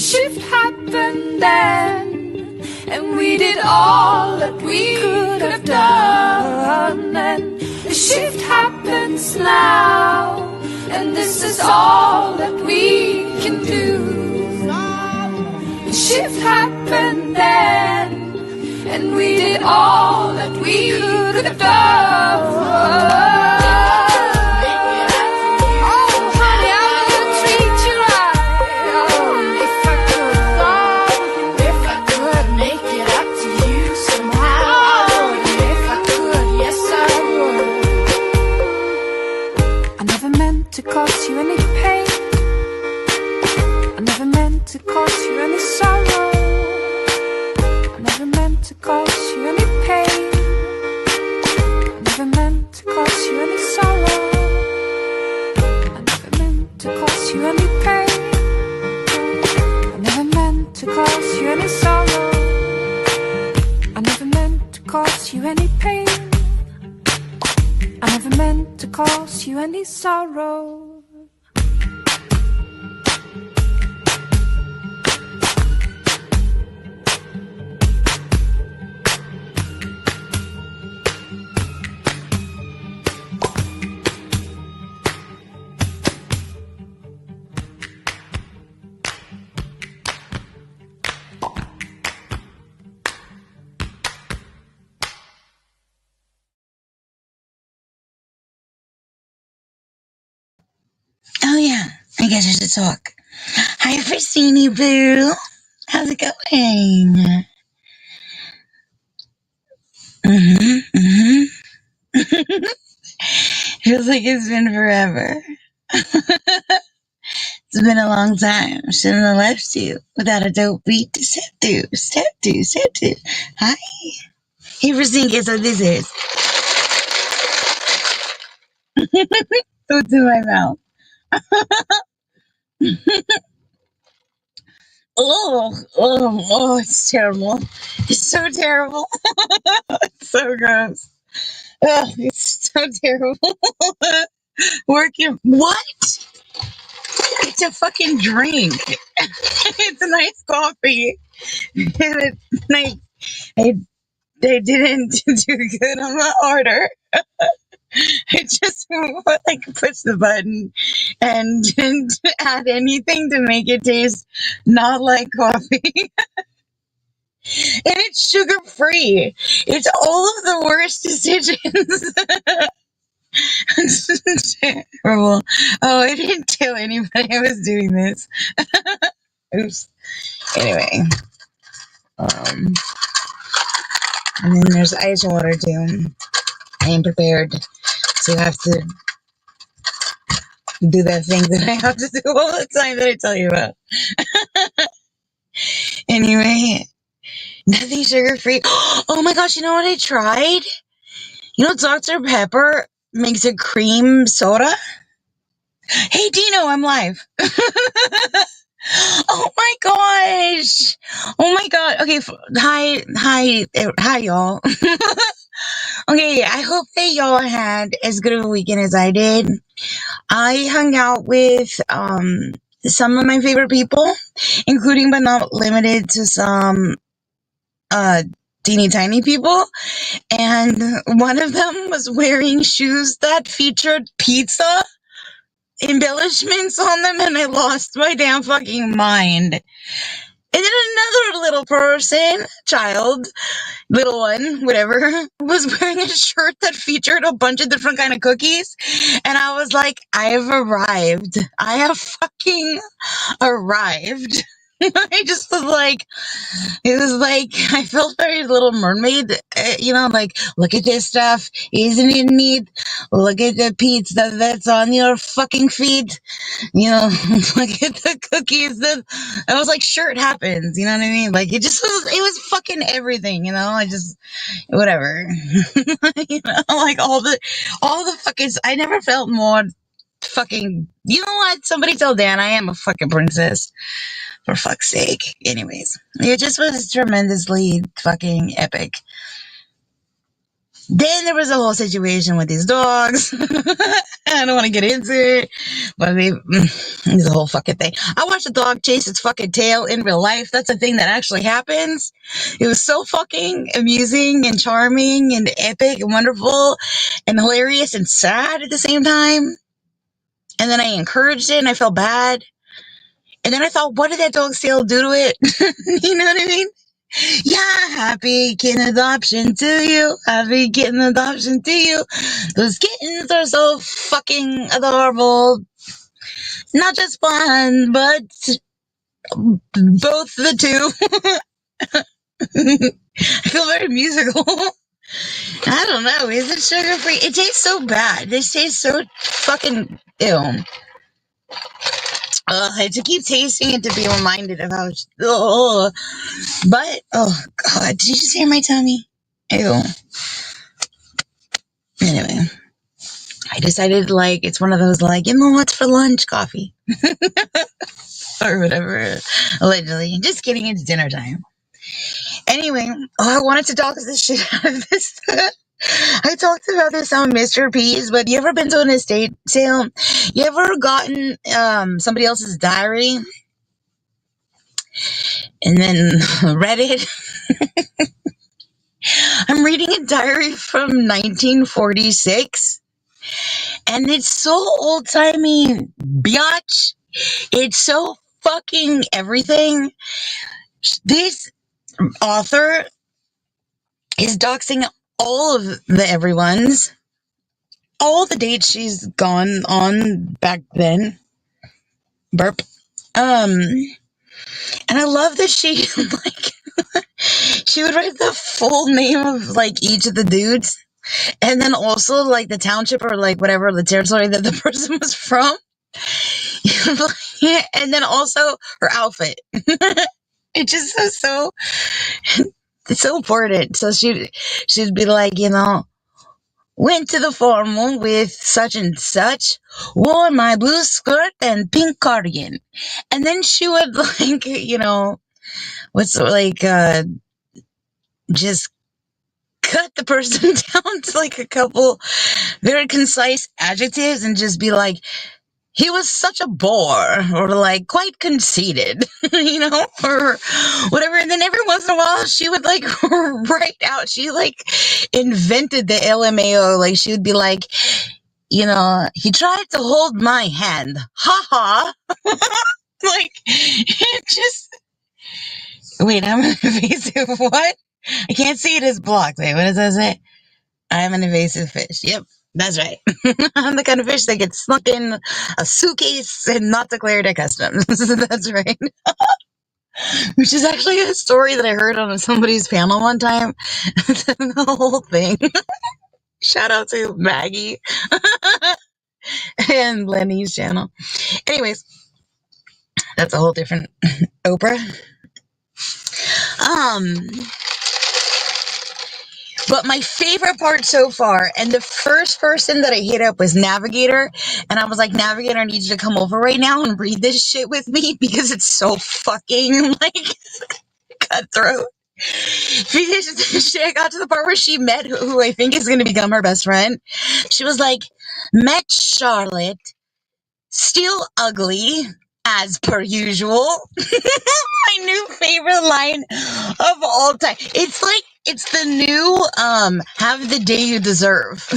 shift happened then, and we did all that we could have done. And the shift happens now, and this is all that we can do. The shift happened then, and we did all that we could have done. To cause you any pain, I never meant to cause you any sorrow. I never meant to cause you any pain. I never meant to cause you any sorrow. I never meant to cause you any pain. I never meant to cause you any sorrow. I never meant to cause you any pain. I never meant to cause you any sorrow. Oh yeah, I guess I should talk. Hi, Christine Boo. How's it going? Feels like it's been forever. It's been a long time. Shouldn't have left you without a dope beat to step to. Hi. Hey, Christine, guess what this is? What's in my mouth? Oh, it's terrible. It's so terrible. It's so gross. Oh, it's so terrible. Working. What? It's a fucking drink. It's a nice coffee. And it's nice. I didn't do good on my order. I just pushed the button and didn't add anything to make it taste not like coffee. And it's sugar free. It's all of the worst decisions. It's terrible. Oh, I didn't tell anybody I was doing this. Oops. Anyway. And then there's ice water too. I am prepared. So I have to do that thing that I have to do all the time that I tell you about. Anyway, nothing sugar free. Oh my gosh, you know what I tried? You know, Dr. Pepper makes a cream soda. Hey, Dino, I'm live. Oh my gosh. Oh my god. Okay, hi, y'all. Okay, I hope that y'all had as good of a weekend as I did. I hung out with some of my favorite people, including but not limited to some teeny tiny people, and one of them was wearing shoes that featured pizza embellishments on them, and I lost my damn fucking mind. And then another little person, child, little one, whatever, was wearing a shirt that featured a bunch of different kind of cookies. And I was like, I have arrived. I have fucking arrived. I just was like, it was like, I felt very Little Mermaid, like, look at this stuff. Isn't it neat? Look at the pizza that's on your fucking feet. Look at the cookies. I was like, sure, it happens. You know what I mean? Like, it was fucking everything, I just, whatever. Like all the fucking, I never felt more fucking, you know what? Somebody tell Dan I am a fucking princess. For fuck's sake. Anyways, it just was tremendously fucking epic. Then there was a whole situation with these dogs. I don't want to get into it, but it's a whole fucking thing. I watched a dog chase its fucking tail in real life. That's a thing that actually happens. It was so fucking amusing and charming and epic and wonderful and hilarious and sad at the same time. And then I encouraged it and I felt bad. And then I thought, what did that dog's tail do to it? You know what I mean? Yeah, happy kitten adoption to you. Happy kitten adoption to you. Those kittens are so fucking adorable. Not just one, but both the two. I feel very musical. I don't know. Is it sugar free? It tastes so bad. This tastes so fucking ew. I have to keep tasting it to be reminded of how. But oh god, did you just hear my tummy? Ew. Anyway, I decided like it's one of those like, you know what's for lunch? Coffee. Or whatever. Allegedly. Just kidding, it's dinner time. Anyway, I wanted to talk the shit out of this. I talked about this on Mr. P's, but you ever been to an estate sale? You ever gotten somebody else's diary and then read it? I'm reading a diary from 1946, and it's so old-timey, biatch. It's so fucking everything. This author is doxing all of the everyone's, all the dates she's gone on back then. Burp. And I love that she like she would write the full name of like each of the dudes, and then also like the township or like whatever the territory that the person was from. And then also her outfit. It just was so it's so important. So she'd be like, you know, went to the formal with such and such, wore my blue skirt and pink cardigan. And then she would like, you know, what's like just cut the person down to like a couple very concise adjectives and just be like, he was such a bore, or like quite conceited, you know, or whatever. And then every once in a while, she would like write out, she like invented the LMAO. Like she would be like, you know, he tried to hold my hand. Ha ha. Like, it just, wait, I'm an invasive what? I can't see it as blocked. Wait, what does that say? I'm an invasive fish. Yep. That's right. I'm the kind of fish that gets snuck in a suitcase and not declared at customs. That's right. Which is actually a story that I heard on somebody's panel one time. The whole thing. Shout out to Maggie and Lenny's channel. Anyways, that's a whole different Oprah. But my favorite part so far, and the first person that I hit up was Navigator, and I was like, Navigator, I need you to come over right now and read this shit with me because it's so fucking, like, cutthroat. Because I got to the part where she met who I think is going to become her best friend. She was like, met Charlotte, still ugly, as per usual. My new favorite line of all time. It's like, it's the new have the day you deserve.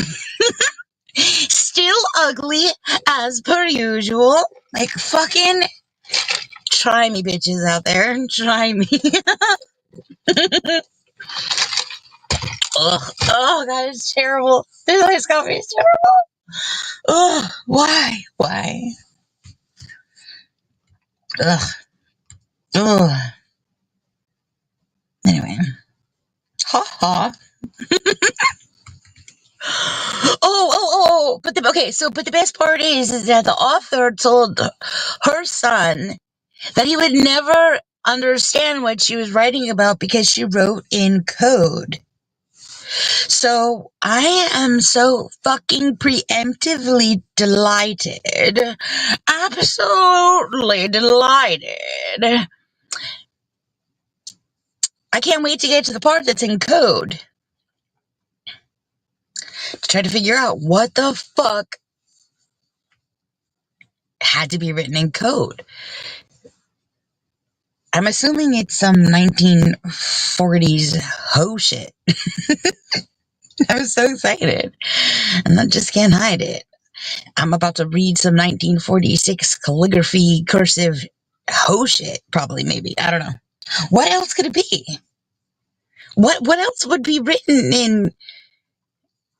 Still ugly as per usual. Like, fucking try me, bitches out there. Try me. Ugh. Oh god, it's terrible. This iced coffee is terrible. Ugh. Why? Ugh. Ugh. Anyway. Ha ha. But the best part is that the author told her son that he would never understand what she was writing about because she wrote in code. So I am so fucking preemptively delighted. Absolutely delighted. I can't wait to get to the part that's in code. to try to figure out what the fuck had to be written in code. I'm assuming it's some 1940s ho shit. I was so excited. And I just can't hide it. I'm about to read some 1946 calligraphy cursive ho shit, probably, maybe. I don't know. What else could it be? What else would be written in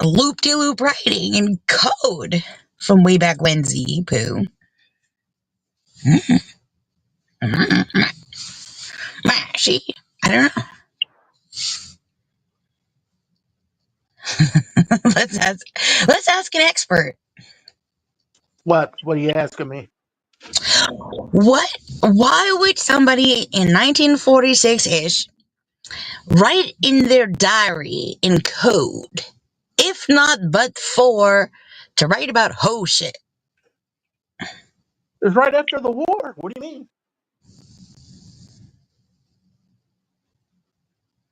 loop-de-loop writing in code from way back when, Z Poo? Mashy? I don't know. Let's ask an expert. What are you asking me? Why would somebody in 1946-ish write in their diary in code, if not but for to write about ho shit? It was right after the war. What do you mean?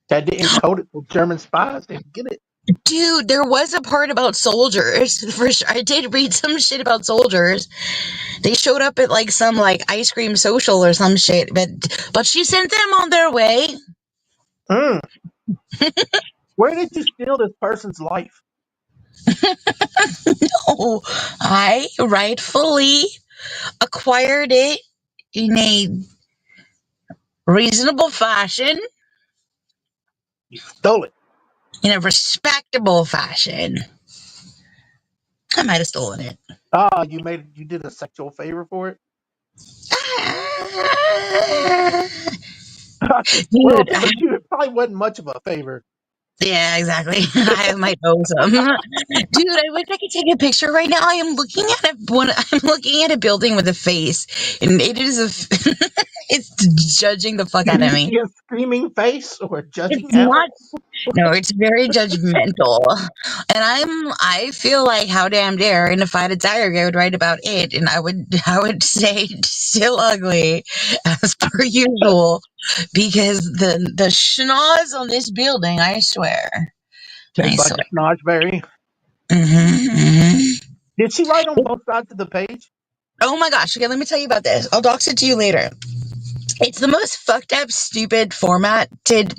That didn't code it for German spies. They get it. Dude, there was a part about soldiers. For sure, I did read some shit about soldiers. They showed up at like some like ice cream social or some shit, but she sent them on their way. Where did you steal this person's life? No, I rightfully acquired it in a reasonable fashion, You stole it. in a respectable fashion. I might have stolen it. You did a sexual favor for it? Well, Dude, to you, it probably wasn't much of a favor. yeah, exactly. I might owe some. Dude, I wish I could take a picture right now. I am looking at a building with a face, and it is it's judging the fuck out of me. See a screaming face or judging It's out? not. No, it's very judgmental, and I feel like how damn dare. And if I had a diary, I would write about it, and I would say still ugly, as per usual, because the schnoz on this building, I swear. Tastes like a snozberry. Mm-hmm. Did she write on both sides of the page? Oh my gosh! Okay, let me tell you about this. I'll dox it to you later. It's the most fucked up, stupid, formatted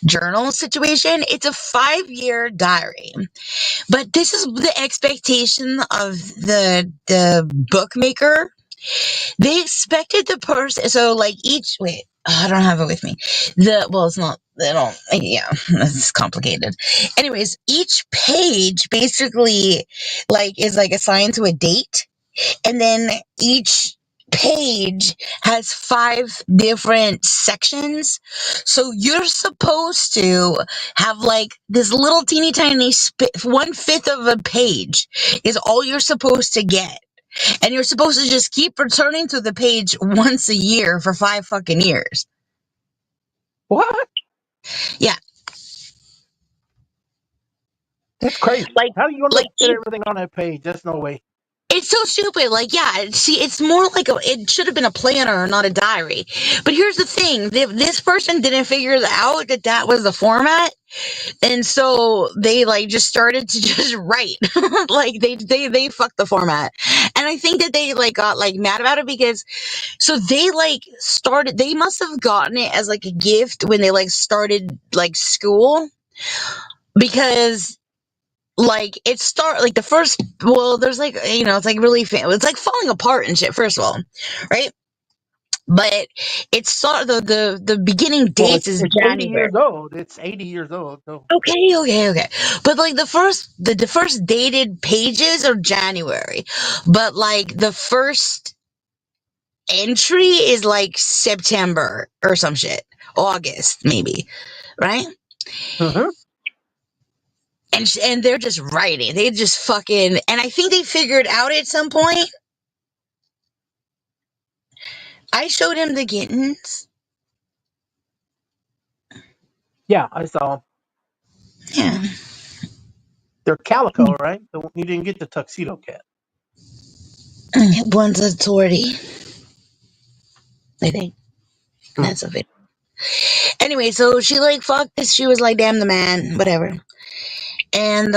journal situation. It's a 5-year diary, but this is the expectation of the bookmaker. They expected the person. So like each wait. I don't have it with me. It's not. They don't. Yeah, it's complicated. Anyways, each page basically is assigned to a date, and then each page has 5 different sections. So you're supposed to have like this little teeny tiny 1/5 of a page is all you're supposed to get. And you're supposed to just keep returning to the page once a year for 5 fucking years. What? Yeah. That's crazy. How are you going to fit everything on that page? That's no way. It's so stupid. See, it's more like it should have been a planner, not a diary. But here's the thing. This person didn't figure out that was the format. And so they just started to just write. They fucked the format. And I think that they got mad about it because so they they must have gotten it as a gift when they started school, because the first, there's it's really it's falling apart and shit, first of all, right? But it's the beginning dates is January. 80 years old. It's 80 years old. So. Okay. But the first dated pages are January, but the first entry is September or some shit, August maybe, right? Mm-hmm. And they're just writing. They just fucking, and I think they figured out at some point. I showed him the kittens. Yeah, I saw them. Yeah. They're calico, right? You didn't get the tuxedo cat. One's a tortie, I think. That's a bit. Anyway, so she fuck this. She was damn the man, whatever. And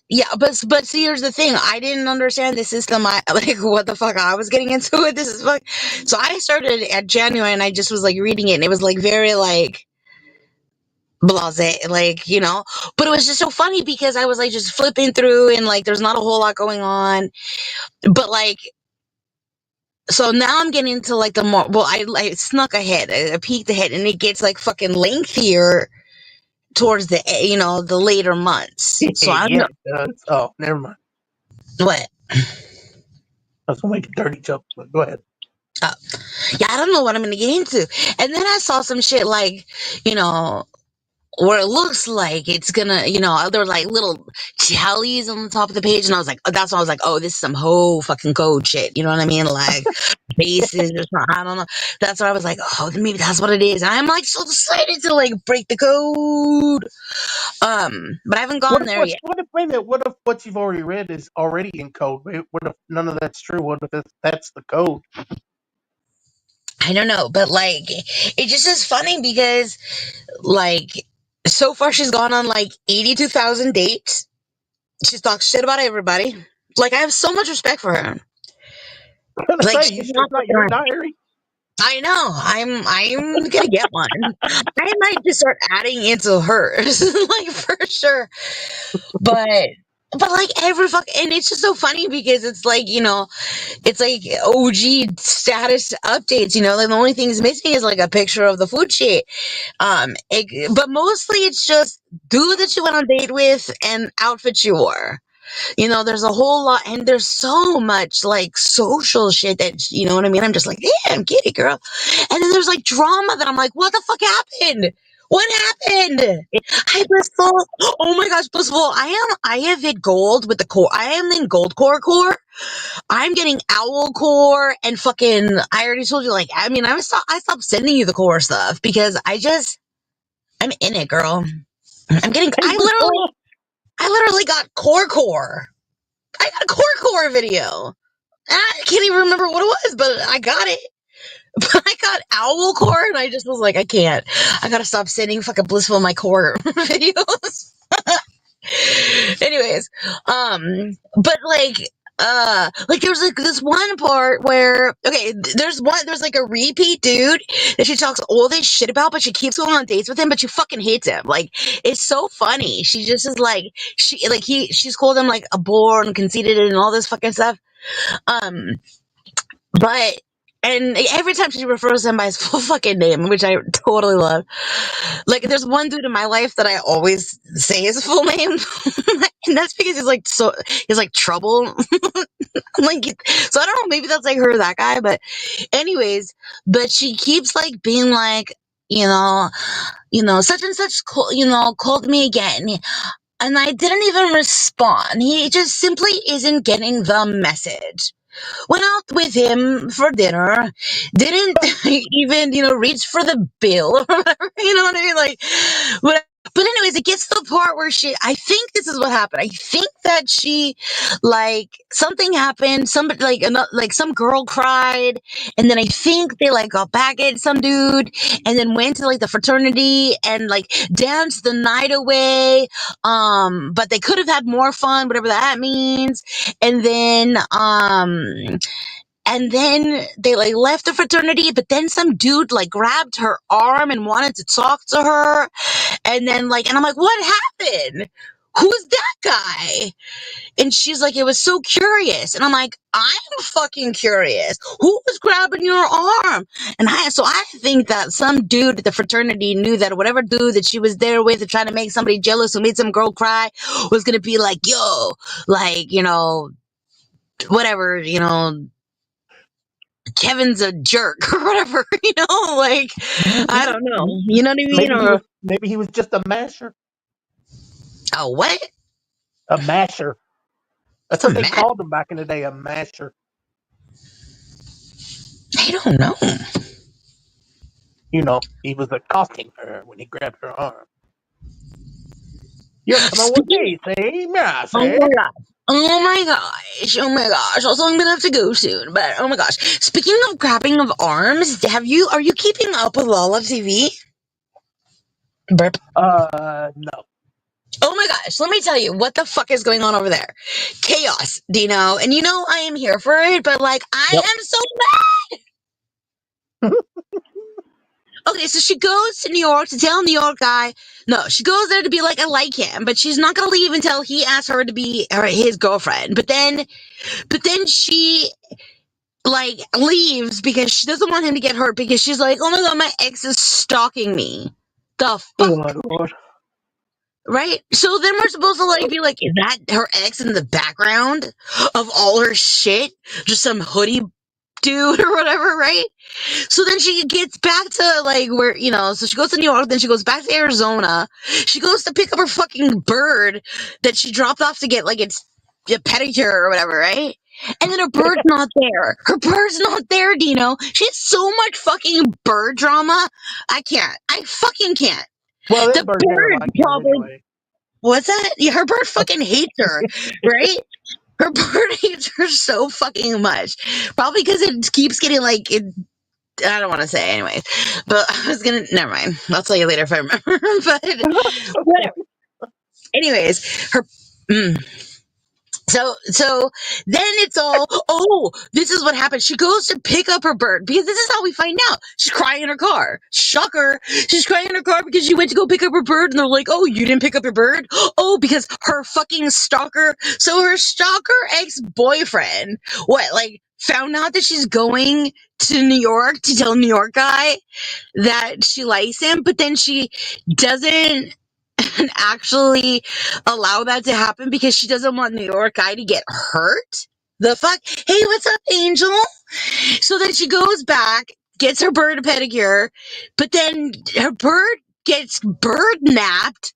yeah, but see, here's the thing. I didn't understand the system. I like what the fuck I was getting into it. This is fuck. So I started at January, and I just was like reading it, and it was like very like blase, like, you know. But it was just so funny because I was like just flipping through, and like there's not a whole lot going on. But like, so now I'm getting into like the more. Well, I snuck ahead. I peeked ahead, and it gets like fucking lengthier towards the the later months. So I don't Yeah, know it does. Oh, never mind. what. I was gonna make a dirty joke, but go ahead. Yeah, I don't know what I'm gonna get into. And then I saw some shit like, you know, where it looks like it's gonna, there were like little jellies on the top of the page, and I was like, that's when I was like, oh, this is some whole fucking code shit. You know what I mean? Like bases or something. I don't know. That's what I was like, oh, maybe that's what it is. And I'm like so excited to like break the code. But I haven't gone there yet. What if wait a minute, what if what you've already read is already in code? What if none of that's true? What if that's the code? I don't know, but like it just is funny because like so far she's gone on like 82,000 dates. She's talked shit about everybody. Like I have so much respect for her. I'm gonna Like say, you she's sure not it's not fucking your around. diary? I know. I'm gonna get one. I might just start adding into hers, like for sure. But like every fuck, and it's just so funny because it's like it's like OG status updates. Like the only thing is missing is like a picture of the food shit. But mostly it's just dude that you went on a date with and outfit you wore. There's a whole lot, and there's so much like social shit that you know what I mean. I'm just like, damn, get it, girl. And then there's like drama that I'm like, what the fuck happened? What happened? Hi, Blissful. Oh my gosh, Blissful. I have hit gold with the core. I am in gold core. I'm getting owl core and fucking. I already told you, like, I mean, I stopped sending you the core stuff because I'm in it, girl. I'm getting. Hey, I literally got core. I got a core video. I can't even remember what it was, but I got it. But I got owl core, and I just was like, I can't. I gotta stop sending fucking Blissful my core videos. Anyways, but like there's like this one part where there's like a repeat dude that she talks all this shit about, but she keeps going on dates with him, but she fucking hates him. Like it's so funny. She just is like she's called him like a bore and conceited and all this fucking stuff. But and every time she refers to him by his full fucking name, which I totally love. Like, there's one dude in my life that I always say his full name, and that's because he's like trouble. Like, so I don't know, maybe that's like her, that guy. But anyways, but she keeps like being like, such and such, called me again. And I didn't even respond. He just simply isn't getting the message. Went out with him for dinner, didn't even, reach for the bill or whatever, you know what I mean? Like, but anyways, it gets to the part where I think this is what happened. I think that she, like, something happened, somebody, like some girl cried, and then I think they, like, got back at some dude, and then went to, like, the fraternity, and, like, danced the night away, but they could have had more fun, whatever that means, and then they like left the fraternity, but then some dude like grabbed her arm and wanted to talk to her. And then and I'm like, what happened? Who's that guy? And she's like, it was so curious. And I'm like, I'm fucking curious. Who was grabbing your arm? And I think that some dude at the fraternity knew that whatever dude that she was there with and trying to make somebody jealous who made some girl cry was going to be like, yo, like, whatever, Kevin's a jerk or whatever, like, I don't know. You know what I mean? Maybe he was just a masher. A what? A masher. That's what they called him back in the day, a masher. I don't know. He was accosting her when he grabbed her arm. You're coming with me, see? Yeah, see? Oh my gosh. Also, I'm gonna have to go soon, but oh my gosh. Speaking of grabbing of arms, are you keeping up with Lala TV? Burp. No. Oh my gosh, let me tell you what the fuck is going on over there. Chaos, Dino. And you know I am here for it, but like I Yep. am so mad. Okay, so she goes to New York to tell New York guy. No, she goes there to be like, I like him, but she's not gonna leave until he asks her to be his girlfriend. But then she like leaves because she doesn't want him to get hurt because she's like, oh my god, my ex is stalking me. The fuck? Oh my god. Right? So then we're supposed to like be like, is that her ex in the background of all her shit? Just some hoodie dude or whatever, right? So then she gets back to like where, so she goes to New York, then she goes back to Arizona. She goes to pick up her fucking bird that she dropped off to get like its a pedicure or whatever, right? And then her bird's not there. Her bird's not there, Dino. She has so much fucking bird drama. I can't. I fucking can't. Well, The that bird never bird liked her probably. anyway. What's that? Yeah, her bird fucking hates her, right? Her bird hates her so fucking much. Probably because it keeps getting like I don't want to say anyways, but I was gonna. Never mind. I'll tell you later if I remember. But whatever. Anyways, her. So then it's all, oh, this is what happened. She goes to pick up her bird because this is how we find out. She's crying in her car. Shocker. She's crying in her car because she went to go pick up her bird and they're like, oh, you didn't pick up your bird? Oh, because her fucking stalker. So her stalker ex-boyfriend, like found out that she's going to New York to tell New York guy that she likes him, but then she doesn't actually allow that to happen because she doesn't want New York guy to get hurt. The fuck? Hey, what's up, Angel? So then she goes back, gets her bird a pedicure, but then her bird gets bird napped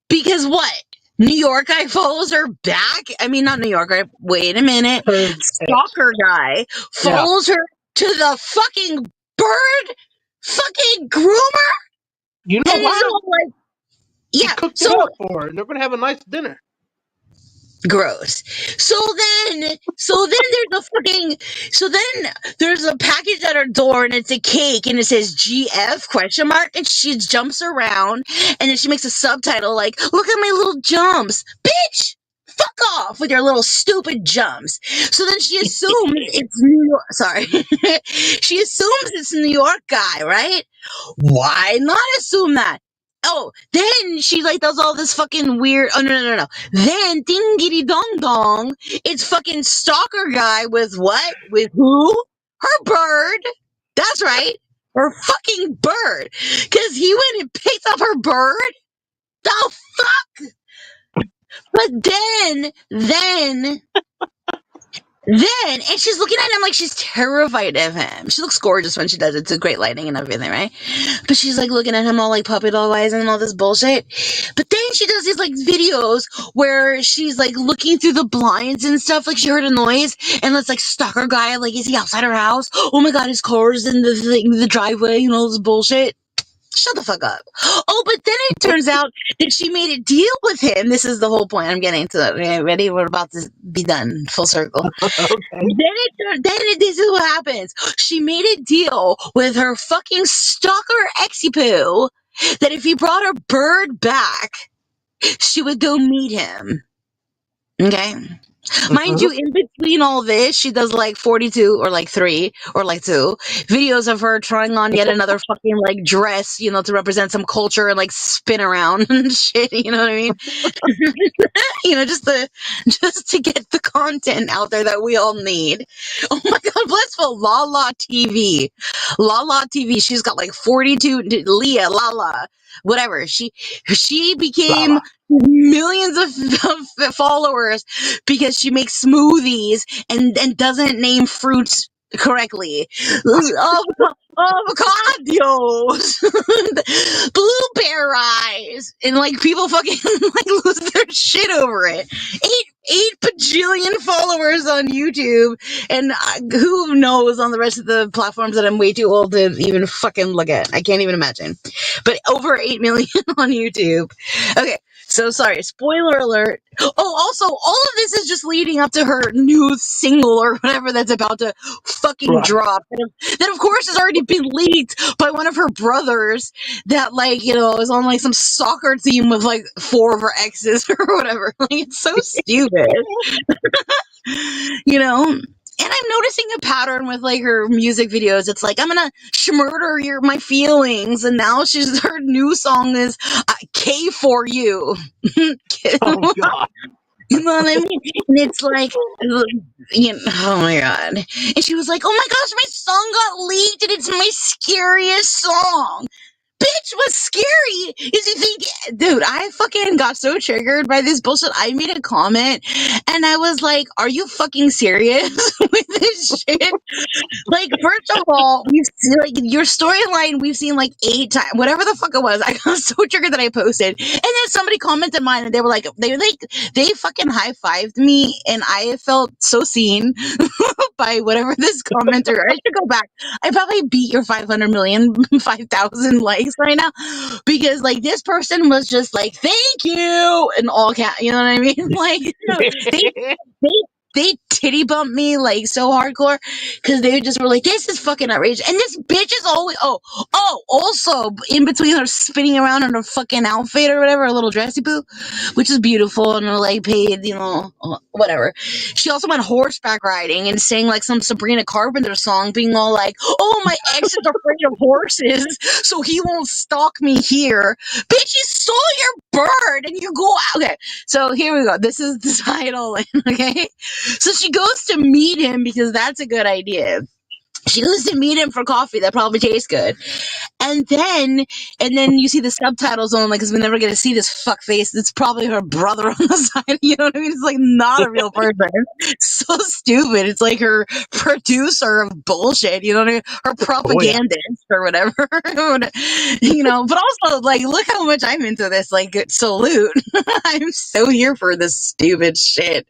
because what? New York guy follows her back? I mean, not New York guy. Wait a minute. Stalker guy follows her to the fucking bird fucking groomer? You know And why? it's all like, He yeah, cooked so it up for her, and they're gonna have a nice dinner. gross. So then there's a package at her door and it's a cake and it says GF question mark and she jumps around and then she makes a subtitle like, look at my little jumps. Bitch! Fuck off with your little stupid jumps. So then she assumes it's New York. Sorry. She assumes it's New York guy, right? Why not assume that? Oh, then she like does all this fucking weird. Oh no. Then dingity dong dong, it's fucking stalker guy with what? With who? Her bird. That's right, her fucking bird. Cause he went and picked up her bird. The fuck. But then. And she's looking at him like she's terrified of him. She looks gorgeous when she does it. It's a great lighting and everything, right? But she's like looking at him all like puppy dog eyes and all this bullshit. But then she does these like videos where she's like looking through the blinds and stuff, like she heard a noise, and it's like stalker guy, like is he outside her house? Oh my god, his car's in the driveway, you know, this bullshit. Shut the fuck up. Oh, but then it turns out that she made a deal with him. This is the whole point I'm getting to. Okay, ready? We're about to be done. Full circle. Okay. This is what happens. She made a deal with her fucking stalker Exipoo that if he brought her bird back, she would go meet him. Okay? Mind you, in between all this, she does like 42 or like 3 or like 2 videos of her trying on yet another fucking like dress, to represent some culture and like spin around and shit, you know what I mean? Just to get the content out there that we all need. Oh my god, bless for Lala TV. Lala TV, she's got like 42 Leah, Lala, whatever. She became Lala. millions of followers because she makes smoothies and doesn't name fruits correctly. Avocados, blueberries, and like people fucking like lose their shit over it. 8 bajillion followers on YouTube, and who knows on the rest of the platforms that I'm way too old to even fucking look at. I can't even imagine. But over 8 million on YouTube. Okay. So sorry. Spoiler alert. Oh, also, all of this is just leading up to her new single or whatever that's about to fucking Right. drop. That, of course, has already been leaked by one of her brothers that, like, you know, is on, like, some soccer team with, like, 4 of her exes or whatever. Like, it's so stupid. You know? And I'm noticing a pattern with like her music videos. It's like, I'm gonna murder my feelings, and now her new song is K for you. Oh God. You know what I mean? And it's like, you know, oh my God. And she was like, oh my gosh, my song got leaked, and it's my scariest song. Bitch, what's scary is you think, dude, I fucking got so triggered by this bullshit. I made a comment and I was like, are you fucking serious with this shit? Like, first of all, we've seen, like, your storyline, we've seen like 8 times, whatever the fuck it was. I got so triggered that I posted. And then somebody commented mine and they were like, they fucking high fived me and I felt so seen by whatever this commenter. I should go back. I probably beat your 500 million, 5,000 likes right now because like this person was just like, thank you, and all cat, you know what I mean? Like, you know, they titty bumped me like so hardcore because they just were like, this is fucking outrageous. And this bitch is always, also in between her spinning around in her fucking outfit or whatever, a little dressy boo, which is beautiful and her leg paid, you know, whatever. She also went horseback riding and sang like some Sabrina Carpenter song, being all like, oh, my ex is afraid of horses, so he won't stalk me here. Bitch, you stole your bird and you go out. Okay, so here we go. This is the title, okay? So she goes to meet him because that's a good idea. She goes to meet him for coffee. That probably tastes good. And then you see the subtitles on, like, because we never get to see this fuck face. It's probably her brother on the side. You know what I mean? It's like not a real person. It's so stupid. It's like her producer of bullshit. You know what I mean? Her propagandist or whatever. You know, but also, like, look how much I'm into this. Like, salute. I'm so here for this stupid shit.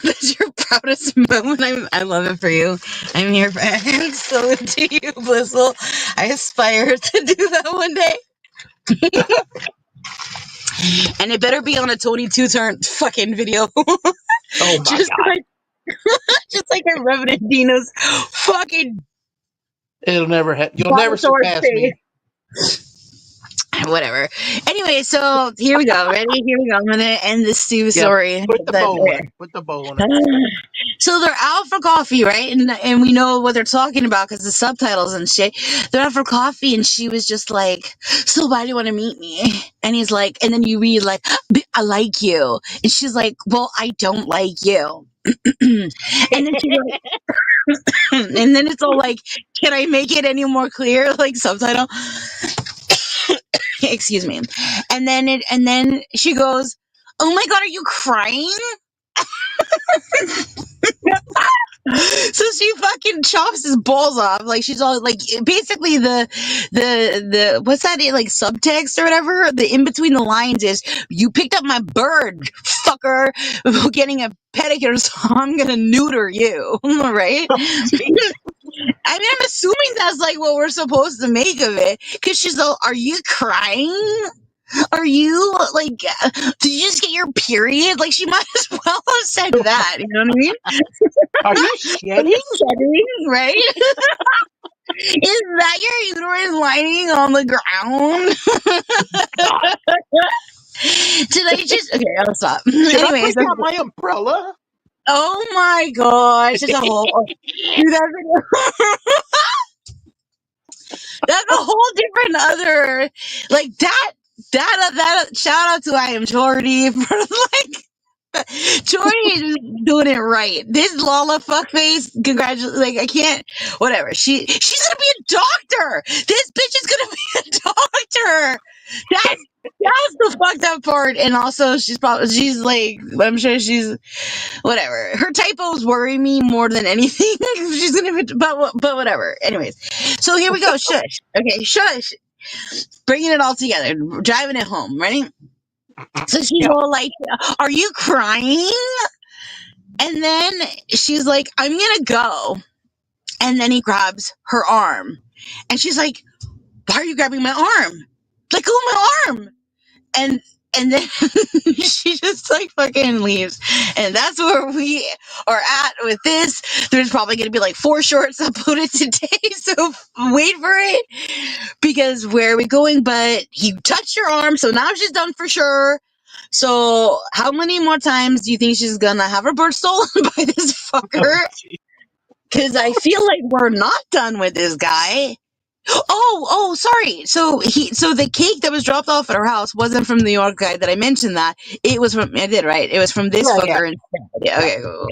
That's your proudest moment. I love it for you. I'm here for it. So to you, Blissful. I aspire to do that one day. And it better be on a Tony Two-Turn fucking video. Oh my God. Just like a Revenant Dino's fucking. You'll never surpass me. Whatever. Anyway, so here we go. Ready? Here we go. I'm gonna end this story. Put the bow on it. So they're out for coffee, right? And we know what they're talking about because the subtitles and shit. They're out for coffee, and she was just like, "So why do you want to meet me?" And he's like, and then you read like, "I like you," and she's like, "Well, I don't like you." And then she's like, and then it's all like, "Can I make it any more clear?" Like subtitle. Excuse me. And then she goes, "Oh my God, are you crying?" So she fucking chops his balls off. Like she's all like, basically the what's that, like subtext or whatever, the in between the lines is, you picked up my bird, fucker, getting a pedicure, so I'm gonna neuter you. Right? I mean, I'm assuming that's like what we're supposed to make of it, because she's all, are you crying? Are you like, did you just get your period? Like, she might as well have said that. You know what I mean? Are you shedding? Shedding, right? Is that your uterine lining on the ground? Did I just? Okay, I'll stop. Should Anyways, I take out my umbrella? oh my gosh, it's a whole. Dude, that's a whole different other, like that shout out to I Am Jordy for like Jordy is doing it right. This Lala fuckface, congratulations. Like, I can't, whatever. She's gonna be a doctor. This bitch is gonna be a doctor. That's the fucked up part. And also she's like, I'm sure she's whatever. Her typos worry me more than anything. She's gonna be, but whatever. Anyways, so here we go. Shush. Okay, shush. Bringing it all together, driving it home, right? So she's all like, "Are you crying?" And then she's like, "I'm gonna go." And then he grabs her arm, and she's like, "Why are you grabbing my arm? let go of my arm. And then she just like fucking leaves. And that's where we are at with this. There's probably going to be like 4 shorts uploaded today. So wait for it, because where are we going? But he touched her arm. So now she's done for sure. So how many more times do you think she's going to have her bird stolen by this fucker? Because I feel like we're not done with this guy. Oh, sorry. So the cake that was dropped off at her house wasn't from the New York guy that I mentioned that. It was from, I did, right? It was from this fucker instead. Yeah, okay, cool.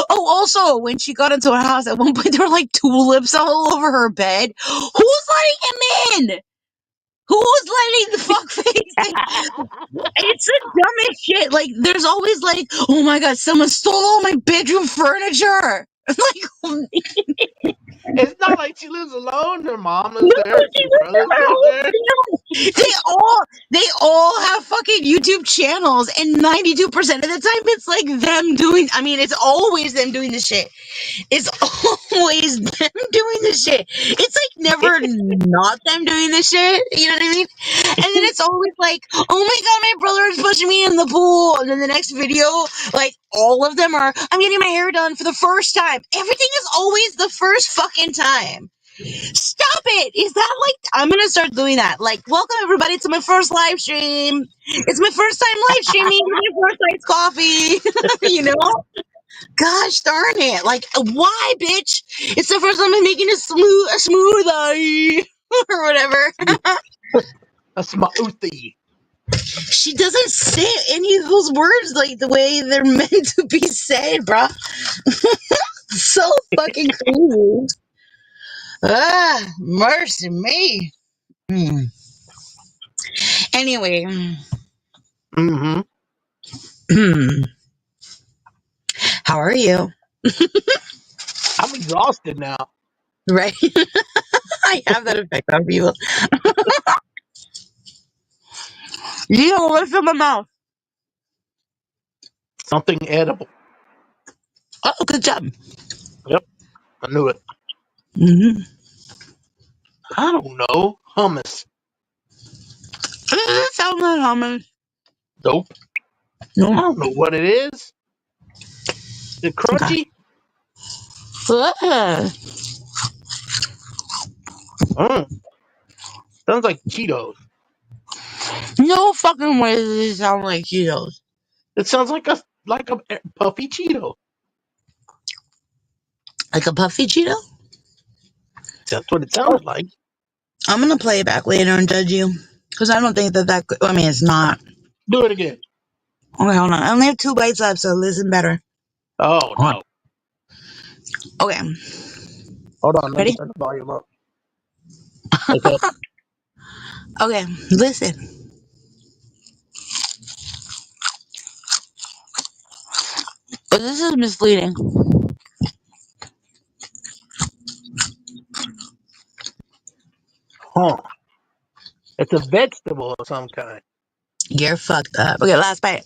Oh, also, when she got into her house, at one point there were like tulips all over her bed. Who's letting him in? Who's letting the fuckface in? It's the dumbest shit. Like, there's always like, oh my god, someone stole all my bedroom furniture. Like, It's not like she lives alone. Her mom lives there. Her brothers live there. They all have fucking YouTube channels, and 92% of the time it's like them doing. I mean, it's always them doing the shit. It's always them doing the shit. It's like never not them doing the shit. You know what I mean? And then it's always like, oh my god, my brother is pushing me in the pool. And then the next video, like all of them are, I'm getting my hair done for the first time. Everything is always the first fucking time. Stop it! Is that like, I'm gonna start doing that. Like, welcome everybody to my first live stream. It's my first time live streaming. It's my first night's coffee. You know? Gosh darn it! Like, why, bitch? It's the first time I'm making a smoothie or whatever. A smoothie. She doesn't say any of those words like the way they're meant to be said, bruh. So fucking crazy. Mercy me. Anyway. Mm-hmm. How are you? I'm exhausted now. Right? I have that effect on people. You know what's in my mouth? Something edible. Oh, good job. Yep, I knew it. Mm-hmm. I don't know. Hummus. It sounds like hummus. Nope. No. I don't know what it is. Is it crunchy? Sounds like Cheetos. No fucking way does it sound like Cheetos. It sounds like a puffy Cheeto. Like a puffy Cheeto? That's what it sounded like. I'm gonna play it back later and judge you. Because I don't think that good. I mean, it's not. Do it again. Okay, hold on. I only have 2 bites left, so listen better. Oh, no. Okay. Hold on. Ready? Turn the volume up. Okay. Okay, listen. But this is misleading. Huh. It's a vegetable of some kind. You're fucked up. Okay, last bite.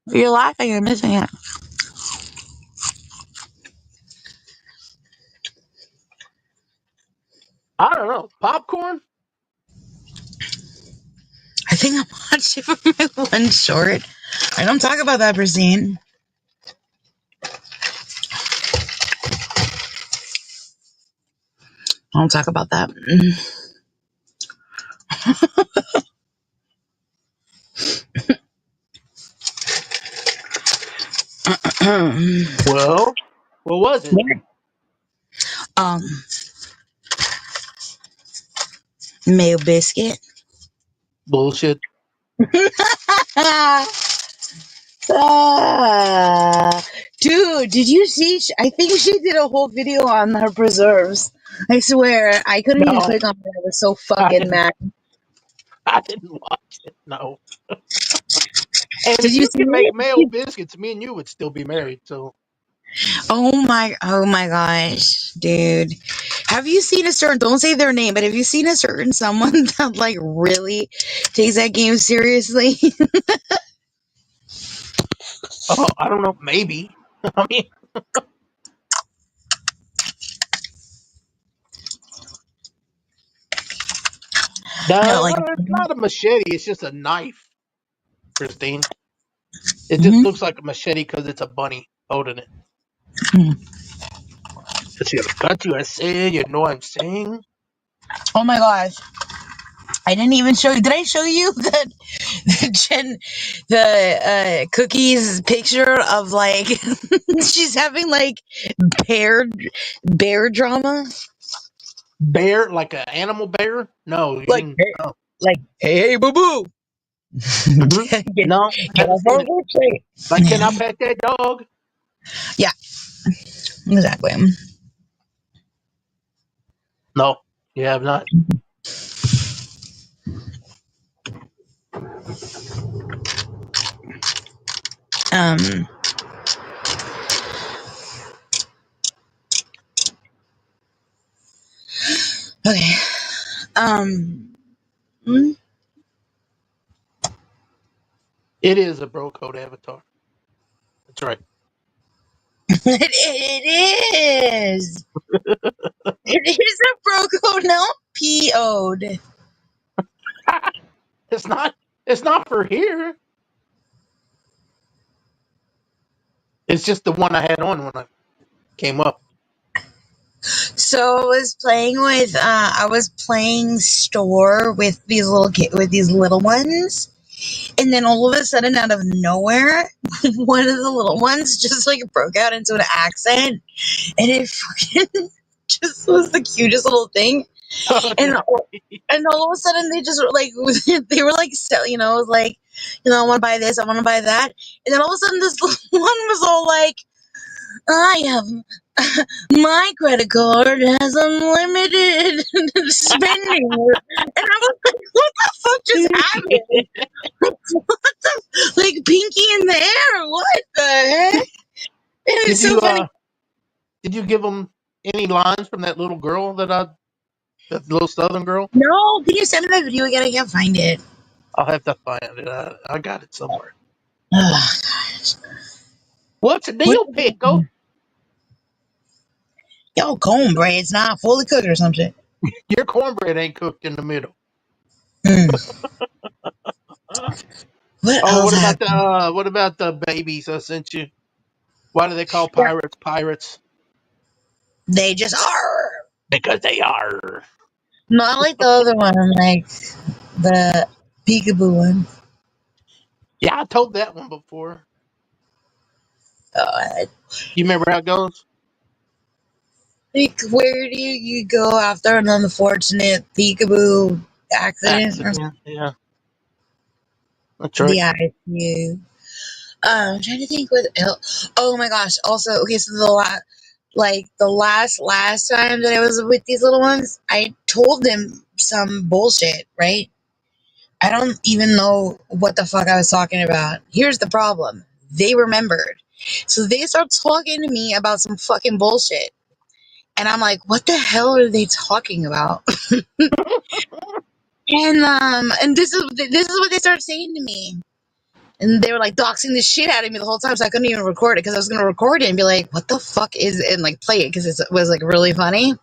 You're laughing. You're missing it. I don't know. Popcorn? I think I'm watching for my one short. I don't talk about that, Brazine. I don't talk about that. Well, what was it? Mayo biscuit. Bullshit. Dude, did you see? I think she did a whole video on her preserves. I swear, I couldn't even click on it. I was so fucking mad. I didn't watch it. No. And if you could make mayo biscuits, me and you would still be married. So. Oh my gosh, dude. Have you seen a certain, don't say their name, but have you seen a certain someone that like really takes that game seriously? Oh, I don't know. Maybe. I mean. Yeah, like. It's not a machete. It's just a knife, Christine. It just Mhm. looks like a machete because it's a bunny holding it. It's gonna cut you. I say, you know what I'm saying? Oh my gosh. I didn't even show you. Did I show you the Cookies picture of like she's having like bear bear drama? Bear, like an animal bear? No, you Like didn't. Oh. like hey boo boo. Mhm. get, No, get haven't off seen our it. website. Like, can I pet that dog? Yeah, exactly. No, you have not. Um okay. Mm, It is a bro code avatar. That's right. it is. It is a broco, no PO'd. It's not. It's not for here. It's just the one I had on when I came up. So I was playing store with these little ones, and then all of a sudden, out of nowhere, one of the little ones just like broke out into an accent, and it fucking just was the cutest little thing. Oh, And all of a sudden, they just like they were like, like, I want to buy this, I want to buy that, and then all of a sudden, this one was all like, I have my credit card has unlimited spending. And I was like, what the fuck just happened? What the, like pinky in the air? What the heck? And it's did so you funny. did you give them any lines from that little girl that little Southern girl? No, can you send me that video again? I can't find it. I'll have to find it. I got it somewhere. Ugh, gosh. What's the What? deal, Pickle? Yo, cornbread. It's not fully cooked or something. Your cornbread ain't cooked in the middle. Mm. What Oh, else happened? what about the babies I sent you? Why do they call Yeah, pirates pirates? they just are. Because they are. Not like the other one, like the peekaboo one. Yeah, I told that one before. God. You remember how it goes? Like, where do you go after an unfortunate peekaboo accident or Accident. Yeah, that's right. the ICU? I'm trying to think what else. Oh my gosh. Also, okay, so the last time that I was with these little ones, I told them some bullshit, right? I don't even know what the fuck I was talking about. Here's the problem. They remembered. So they start talking to me about some fucking bullshit. And I'm like, what the hell are they talking about? And this is what they started saying to me. And they were like doxing the shit out of me the whole time, so I couldn't even record it because I was gonna record it and be like, "What the fuck is it?" and like play it because it was like really funny.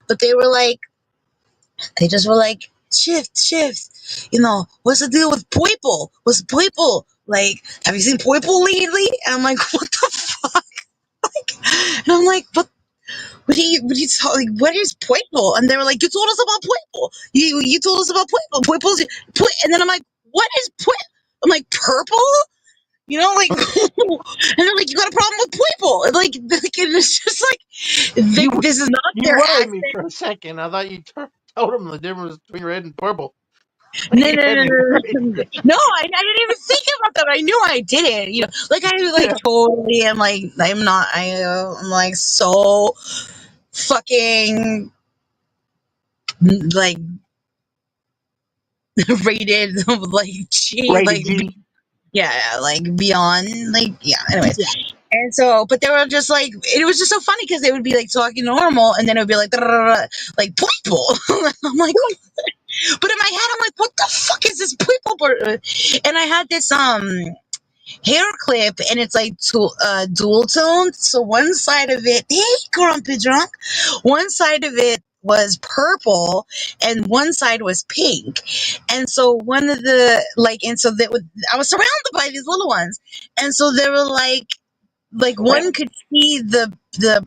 But they just were like, "Shift, what's the deal with Poiple? What's Poiple? Like, have you seen Poiple lately?" And I'm like, "What the fuck?" And I'm like, What is Poiple? And they were like, "You told us about Poiple. You told us about Poiple. And then I'm like, "What is Poiple?" I'm like, "Purple." Like, and they're like, "You got a problem with people?" Like it's just like, You this is not you their worried me accent. for a second. I thought you told them the difference between red and purple. No, You no, had no, me no, worried. no. No, I didn't even think about that. I knew I didn't. Like I like Yeah. totally am like I'm not. I'm like so fucking like rated like Rated like G. yeah, like beyond like yeah. Anyways, Yeah. and so, but they were just like, it was just so funny because they would be like talking normal, and then it would be like, like people. I'm like, but in my head, I'm like, what the fuck is this people? And I had this hair clip, and it's like dual toned. So one side of it, hey, grumpy drunk, one side of it was purple and one side was pink. And so one of the and so that I was surrounded by these little ones. And so they were like one could see the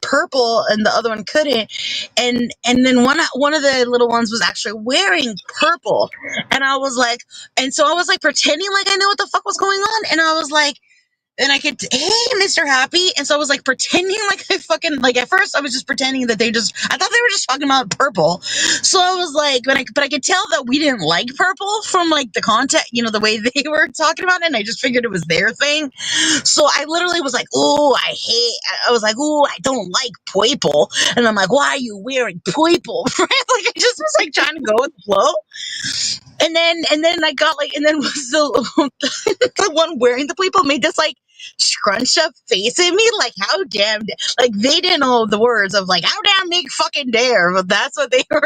purple and the other one couldn't, and then one of the little ones was actually wearing purple, and I was like, and so I was like pretending like I knew what the fuck was going on, and I was like, and I could, hey, Mr. Happy. And so I was like pretending like I fucking, like at first I was just pretending that I thought they were just talking about purple. So I was like, but I could tell that we didn't like purple from like the content, the way they were talking about it. And I just figured it was their thing. So I literally was like, I was like, oh, I don't like purple. And I'm like, why are you wearing purple? Right? Like I just was like trying to go with the flow. And then I got and then was the one wearing the purple made this scrunched up face at me, like how damn, they didn't know the words of how damn they fucking dare, but that's what they were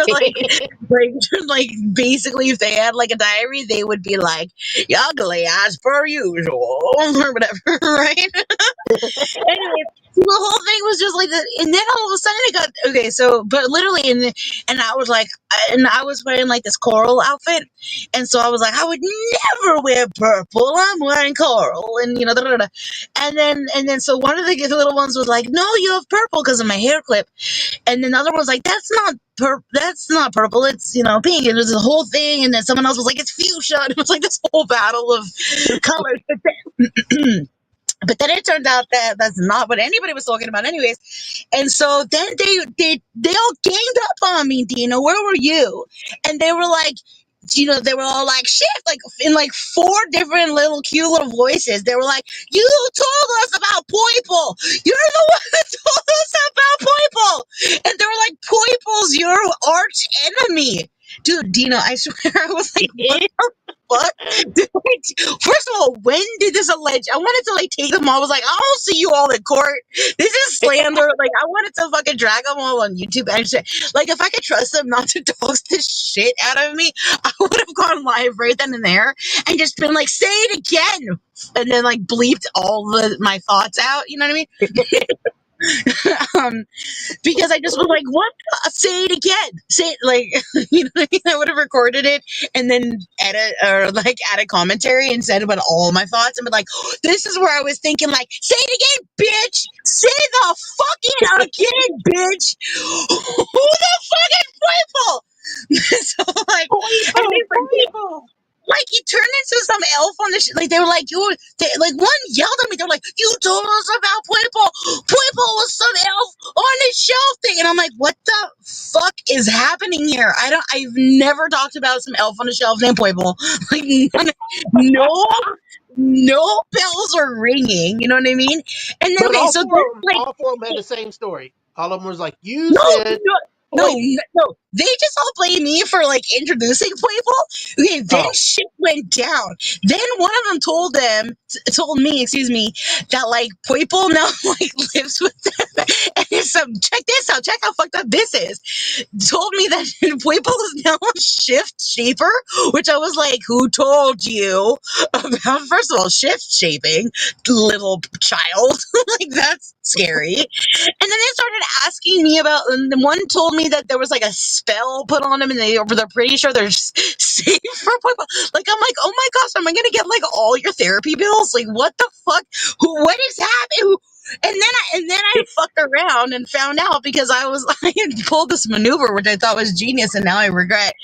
like basically if they had a diary, they would be like, ugly as per usual or whatever, right? Anyway, the whole thing was just like that, and then all of a sudden it got okay. So, but literally, and I was and I was wearing this coral outfit, and so I was like, I would never wear purple. I'm wearing coral, and da, da, da. And then so one of the little ones was like, no, you have purple because of my hair clip, and then the other one was like, that's not purple, it's pink, and it was the whole thing, and then someone else was like, it's fuchsia, and it was like this whole battle of colors, but then. But then it turned out that that's not what anybody was talking about anyways. And so then they all ganged up on me, Dina. Where were you? And they were like, they were all like, shit, in four different little cute little voices. They were like, you told us about Poiple. You're the one that told us about Poiple. And they were like, Poiple's your arch enemy. Dude, Dina, I swear, I was like, what the fuck? First of all, when did this alleged? I wanted to take them all. I was like, I'll see you all in court. This is slander. I wanted to fucking drag them all on YouTube and shit. If I could trust them not to dog this shit out of me, I would have gone live right then and there and just been like, say it again, and then bleeped all my thoughts out. You know what I mean? Because I just was like, what? Say it again. Say it you know what I mean? I would have recorded it and then edit or add a commentary and said about all my thoughts and be like, this is where I was thinking, say it again, bitch. Say the fucking again, bitch. Who the fuck is Playful? So he turned into some elf on the they were like, one yelled at me. They were like, you told us about Playful. Playful was some elf on the shelf thing. And I'm like, what the fuck is happening here? I've never talked about some elf on the shelf named Playful. No bells are ringing. You know what I mean? And then, but okay, so all four of them had the same story. All of them was like, you said. No, they just all blame me for introducing Playful. Okay, then shit went down. Then one of them told me, excuse me, that Playful now lives with them. And it's check this out, check how fucked up this is. Told me that Playful is now a shift shaper, which I was like, who told you about, first of all, shift shaping, little child? That's scary. And then they started asking me about, and one told me that there was a spell put on them, and they're pretty sure they're safe for Playful. I'm like, oh my gosh, am I gonna get all your therapy bills? What the fuck? What is happening? And then I fucked around and found out because I had pulled this maneuver, which I thought was genius, and now I regret,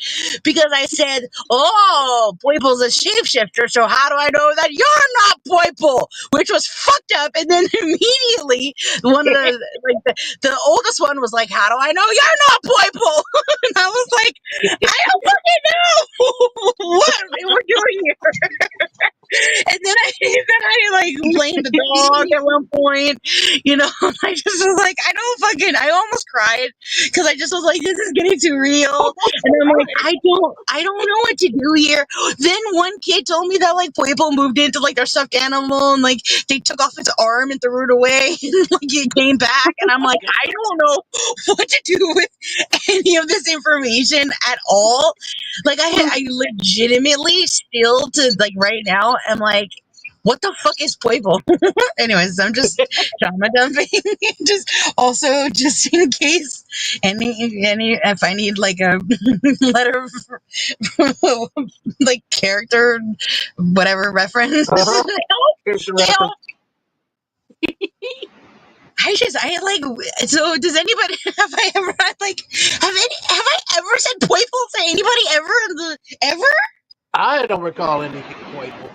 because I said, "Oh, Playful's a shapeshifter, so how do I know that you're not Playful?" Which was fucked up. And then immediately, one of the oldest one was like, "How do I know you're not Playful?" And I was like, "I don't fucking know what we're doing here." And then I blamed the dog at one point. I just was I almost cried because I just was like, this is getting too real. And I'm like, I don't know what to do here. Then one kid told me that Playful moved into their stuffed animal and they took off its arm and threw it away and it came back. And I'm like, I don't know what to do with any of this information at all. I legitimately still to right now am What the fuck is Pueblo? Anyways, I'm just trauma dumping. Just in case any if I need like a letter like character whatever reference. Uh-huh. Here's the reference. I like, so does anybody, have I ever said Pueblo to anybody ever? I don't recall any Pueblo.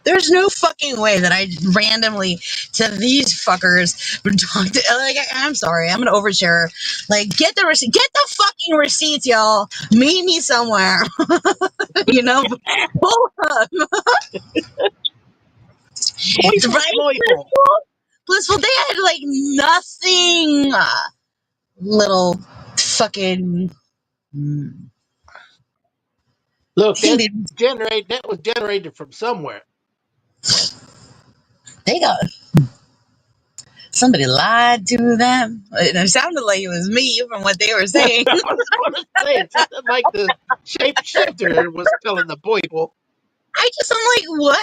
There's no fucking way that I randomly to these fuckers would talk to, like, I'm sorry, I'm gonna overshare. Like, get the fucking receipts, y'all. Meet me somewhere. You know, pull up. Right? Blissful, they had like nothing. Little fucking. Look, that was generated from somewhere. They got somebody lied to them. It sounded like it was me from what they were saying. I was going to say, it sounded like the shapeshifter was telling the Pueblo. I'm like, what?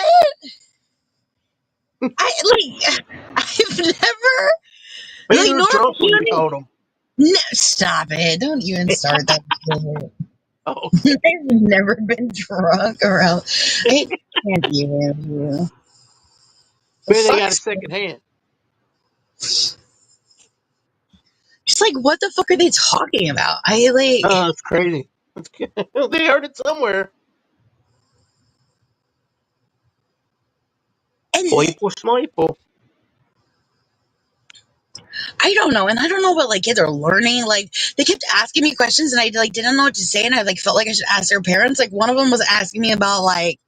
I've never. Maybe Like, drunk when you told him. No, stop it! Don't even start that. Oh, I've never been drunk or else. I can't even. maybe they got a second hand. Just like, what the fuck are they talking about? I like. Oh, it's crazy. They heard it somewhere. And Pueblo. I don't know, and I don't know what like kids are learning. Like, they kept asking me questions, and I like didn't know what to say, and I like felt like I should ask their parents. Like, one of them was asking me about like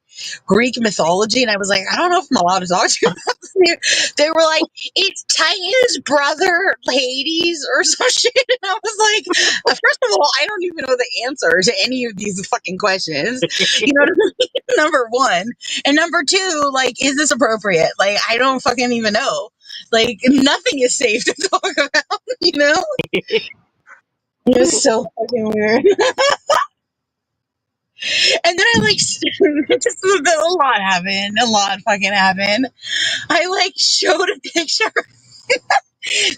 Greek mythology, and I was like, I don't know if I'm allowed to talk to you about this. They were like, it's Titan's brother, Hades, or some shit. And I was like, first of all, I don't even know the answer to any of these fucking questions. You know what I mean? Number one. And number two, like, is this appropriate? Like, I don't fucking even know. Like, nothing is safe to talk about, you know? It was so fucking weird. And then I like just a lot happened. A lot fucking happened. I like showed a picture.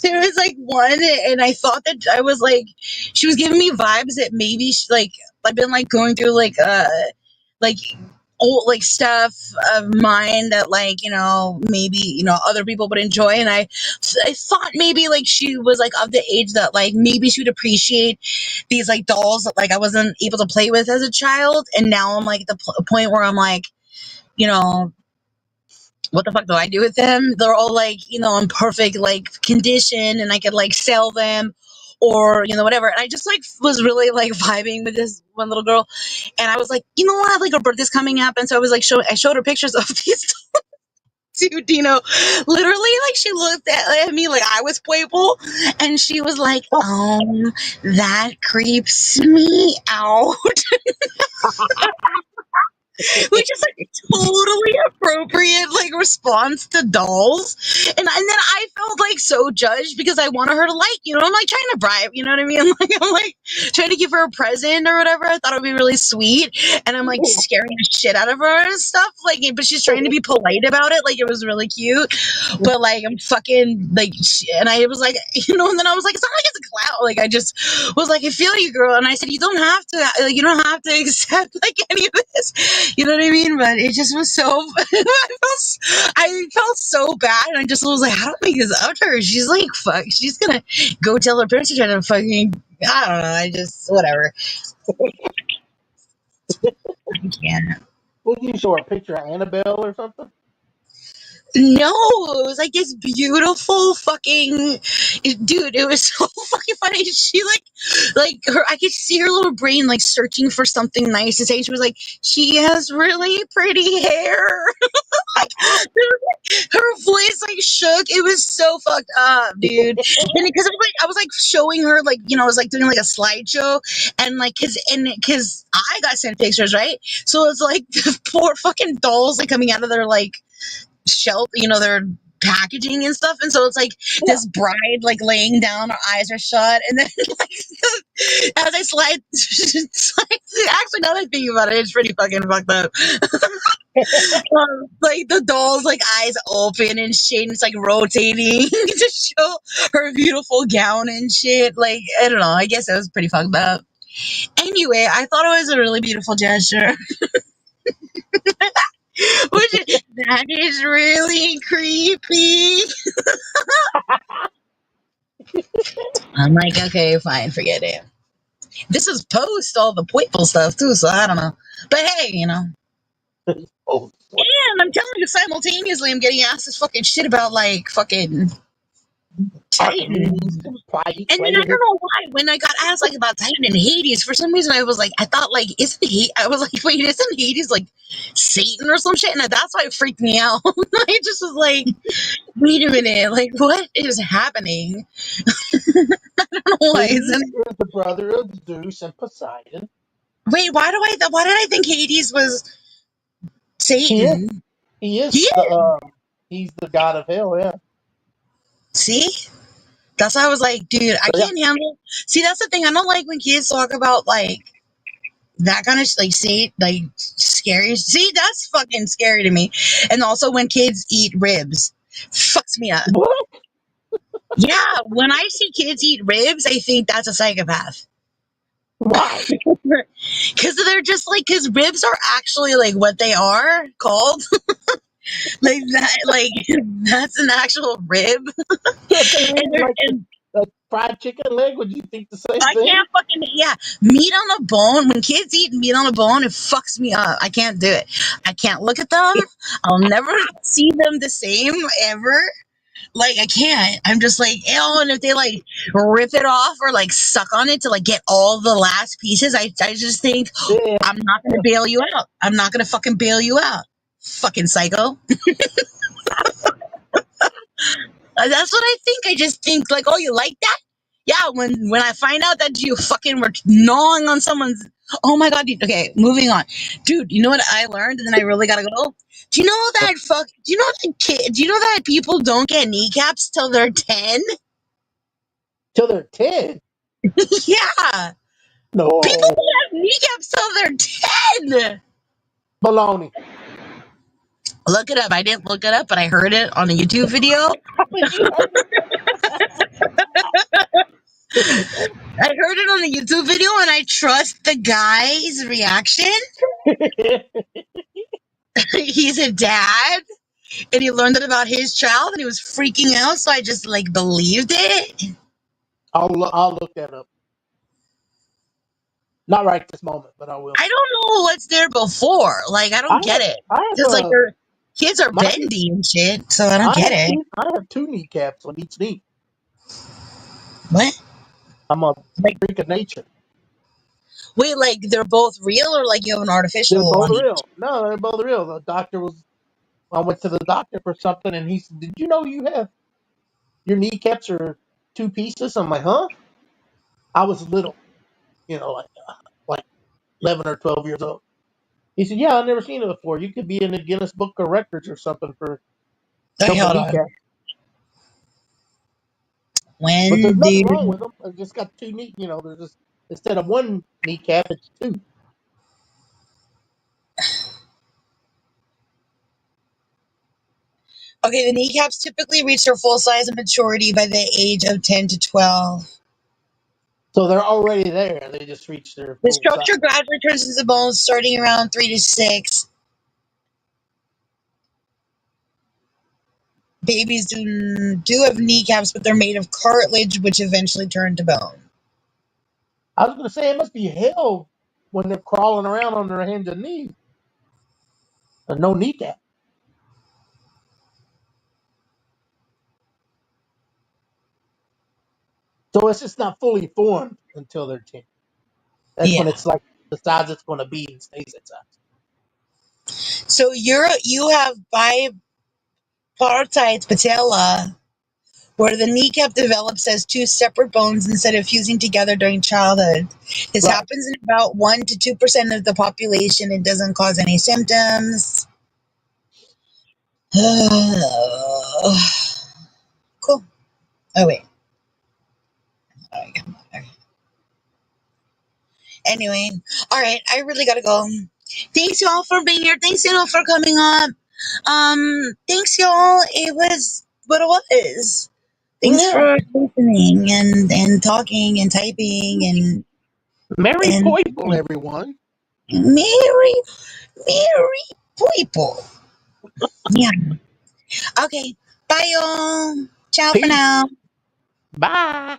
There was like one, and I thought that I was like, she was giving me vibes that maybe she, like, I've been like going through like old like stuff of mine that like, you know, maybe, you know, other people would enjoy, and I thought maybe like she was like of the age that like maybe she would appreciate these like dolls that like I wasn't able to play with as a child, and now I'm like at the point where I'm like, you know, what the fuck do I do with them? They're all like, you know, in perfect like condition, and I could like sell them or, you know, whatever. And I just like was really like vibing with this one little girl, and I was like, you know what, like her birthday's coming up, and so I was like I showed her pictures of these dude, Dino. Literally, like, she looked at me like I was Pueblo, and she was like, that creeps me out. Which is like totally appropriate like response to dolls. And then I felt like so judged because I wanted her to like, you know, I'm like trying to bribe, you know what I mean? Like, I'm like trying to give her a present or whatever. I thought it would be really sweet, and I'm like scaring the shit out of her and stuff, like, but she's trying to be polite about it, like it was really cute. But like, I'm fucking like, and I was like, you know, and then I was like, it's not like it's a clout. Like, I just was like, I feel you, girl. And I said, you don't have to, like, you don't have to accept like any of this. You know what I mean? But it just was so. I felt so bad, and I just was like, how do I make this up to her? She's like, fuck. She's gonna go tell her parents to try to fucking. I don't know. I just whatever. I can't. What did you show her a picture of Annabelle or something? No, it was like this beautiful fucking dude. It was so fucking funny. She like her. I could see her little brain like searching for something nice to say. She was like, she has really pretty hair. Like, her voice like shook. It was so fucked up, dude. And because I was like showing her like, you know, I was like doing like a slideshow, and like because I got sent pictures, right? So it's like the poor fucking dolls like coming out of their like shelf, you know, their packaging and stuff, and so it's like this bride like laying down, her eyes are shut, and then like as I slide, actually now that I think about it, it's pretty fucking fucked up. Like the doll's like eyes open and shit, and it's like rotating to show her beautiful gown and shit. Like I don't know, I guess it was pretty fucked up. Anyway, I thought it was a really beautiful gesture. That is really creepy. I'm like, okay, fine, forget it. This is post all the Pwitful stuff too, so I don't know. But hey, you know. Oh, And I'm telling you, simultaneously, I'm getting asked this fucking shit about like fucking Titan. And then I don't know why, when I got asked like about Titan and Hades, for some reason I was like, I thought like, I was like, wait, isn't Hades like Satan or some shit? And that's why it freaked me out. I just was like, wait a minute, like what is happening? I don't know why. Hades is the brother of Zeus and Poseidon. Wait, why did I think Hades was Satan? He's the god of hell, yeah. See? That's why I was like, dude, I can't handle. See, that's the thing. I don't like when kids talk about like that kind of like scary. See, that's fucking scary to me. And also when kids eat ribs, fucks me up. What? Yeah, when I see kids eat ribs, I think that's a psychopath. Why? Because they're just like, because ribs are actually like what they are called. Like that, like that's an actual rib. And a fried chicken leg, would you think the same thing? I can't fucking, meat on a bone. When kids eat meat on a bone, it fucks me up. I can't do it. I can't look at them. I'll never see them the same ever. Like, I can't. I'm just like, ew. And if they like rip it off or like suck on it to like get all the last pieces, I just think, I'm not going to bail you out. I'm not going to fucking bail you out. Fucking psycho. That's what I think. I just think like, oh, you like that? Yeah, when I find out that you fucking were gnawing on someone's, oh my god, dude. Okay, moving on, dude. You know what I learned, and then I really gotta go. Do you know that Do you know that people don't get kneecaps till they're 10? Till they're 10? Yeah. No. People don't have kneecaps till they're 10. Baloney. Look it up. I didn't look it up, but I heard it on a YouTube video. I heard it on a YouTube video, and I trust the guy's reaction. He's a dad, and he learned it about his child, and he was freaking out, so I just, like, believed it. I'll look that up. Not right this moment, but I will. I don't know what's there before. Like, I don't get it. Because, like, their kids are bendy and shit, so I don't get it. I have 2 kneecaps on each knee. What? I'm a freak of nature. Wait, like they're both real, or like you have an artificial? They're both real. No, they're both real. I went to the doctor for something, and he said, "Did you know you have your kneecaps are 2 pieces?" I'm like, "Huh?" I was little, like 11 or 12 years old. He said, "Yeah, I've never seen it before. You could be in the Guinness Book of Records or something for double kneecaps." But there's nothing wrong with them. I just got 2 knee. There's just, instead of 1 kneecap, it's 2. Okay, the kneecaps typically reach their full size and maturity by the age of 10 to 12. So they're already there. They just reach their The full structure size. gradually turns into bones starting around 3 to 6. Babies do have kneecaps, but they're made of cartilage, which eventually turn to bone. I was going to say, it must be hell when they're crawling around on their hands and knees. And no kneecap. So it's just not fully formed until they're 10. That's when it's like the size it's going to be and stays that size. So you have bipartite patella, where the kneecap develops as 2 separate bones instead of fusing together during childhood. This happens in about 1 to 2% of the population. It doesn't cause any symptoms. Cool. Oh, wait. Okay. Anyway, all right. I really gotta go. Thanks, y'all, for being here. Thanks, for coming up. Thanks, y'all. It was what it was. Thanks Yeah. for listening and talking and typing Merry and Poiple, everyone. Merry, Merry people. Yeah. Okay. Bye, y'all. Ciao for Peace. now. Bye.